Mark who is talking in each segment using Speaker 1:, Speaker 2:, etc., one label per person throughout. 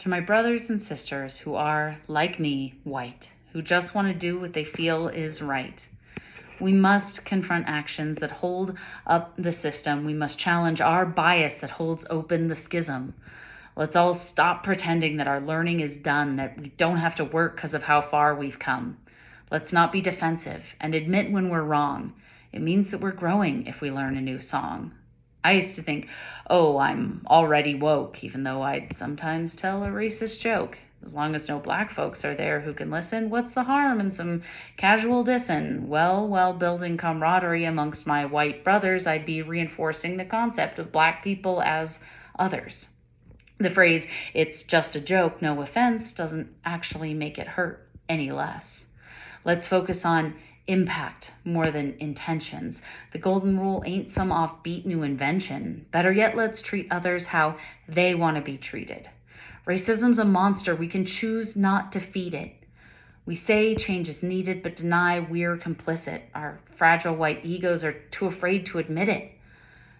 Speaker 1: To my brothers and sisters who are, like me, white, who just want to do what they feel is right, we must confront actions that hold up the system. We must challenge our bias that holds open the schism. Let's all stop pretending that our learning is done, that we don't have to work because of how far we've come. Let's not be defensive and admit when we're wrong. It means that we're growing if we learn a new song. I used to think, oh, I'm already woke, even though I'd sometimes tell a racist joke. As long as no black folks are there who can listen, what's the harm in some casual dissin'? Well, while building camaraderie amongst my white brothers, I'd be reinforcing the concept of black people as others. The phrase, it's just a joke, no offense, doesn't actually make it hurt any less. Let's focus on impact more than intentions. The golden rule ain't some offbeat new invention. Better yet, let's treat others how they want to be treated. Racism's a monster. We can choose not to feed it. We say change is needed, but deny we're complicit. Our fragile white egos are too afraid to admit it.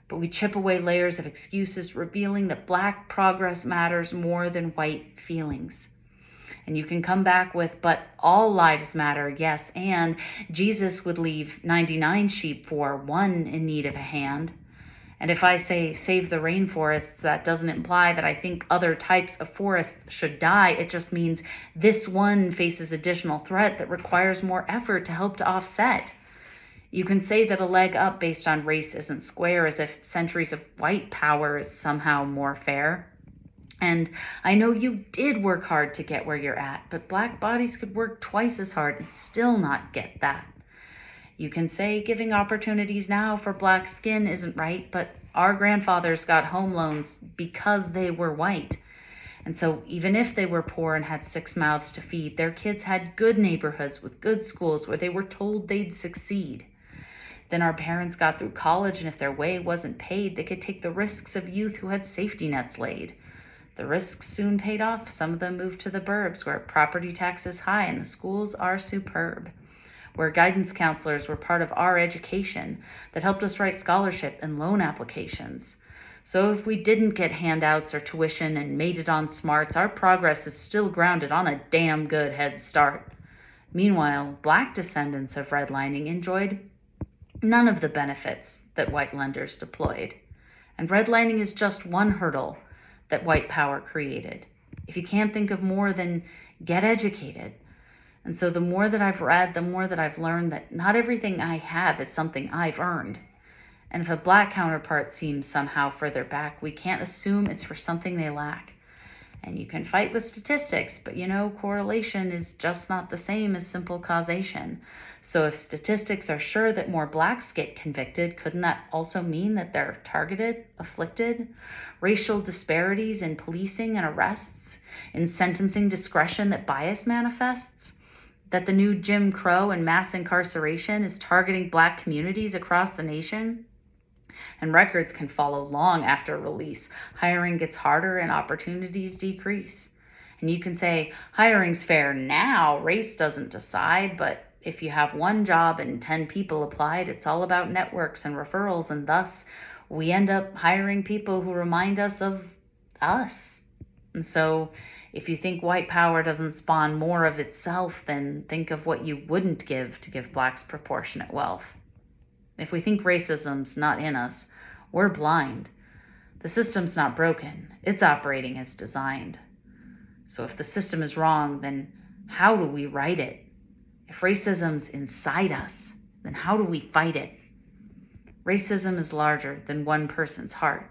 Speaker 1: But we chip away layers of excuses, revealing that black progress matters more than white feelings. And you can come back with, but all lives matter, yes, and Jesus would leave 99 sheep for one in need of a hand. And if I say save the rainforests, that doesn't imply that I think other types of forests should die. It just means this one faces additional threat that requires more effort to help to offset. You can say that a leg up based on race isn't square, as if centuries of white power is somehow more fair. And I know you did work hard to get where you're at, but black bodies could work twice as hard and still not get that. You can say giving opportunities now for black skin isn't right, but our grandfathers got home loans because they were white. And so even if they were poor and had 6 mouths to feed, their kids had good neighborhoods with good schools where they were told they'd succeed. Then our parents got through college, and if their way wasn't paid, they could take the risks of youth who had safety nets laid. The risks soon paid off. Some of them moved to the burbs where property tax is high and the schools are superb, where guidance counselors were part of our education that helped us write scholarship and loan applications. So if we didn't get handouts or tuition and made it on smarts, our progress is still grounded on a damn good head start. Meanwhile, black descendants of redlining enjoyed none of the benefits that white lenders deployed. And redlining is just one hurdle that white power created. If you can't think of more, then get educated. And so the more that I've read, the more that I've learned that not everything I have is something I've earned. And if a black counterpart seems somehow further back, we can't assume it's for something they lack. And you can fight with statistics, but correlation is just not the same as simple causation. So if statistics are sure that more blacks get convicted, couldn't that also mean that they're targeted, afflicted? Racial disparities in policing and arrests, in sentencing discretion that bias manifests? That the new Jim Crow and mass incarceration is targeting black communities across the nation? And records can follow long after release. Hiring gets harder and opportunities decrease. And you can say, hiring's fair now, race doesn't decide, but if you have one job and 10 people applied, it's all about networks and referrals, and thus we end up hiring people who remind us of us. And so if you think white power doesn't spawn more of itself, then think of what you wouldn't give to give blacks proportionate wealth. If we think racism's not in us, we're blind. The system's not broken. It's operating as designed. So if the system is wrong, then how do we right it? If racism's inside us, then how do we fight it? Racism is larger than one person's heart,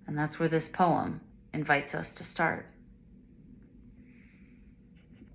Speaker 1: and that's where this poem invites us to start.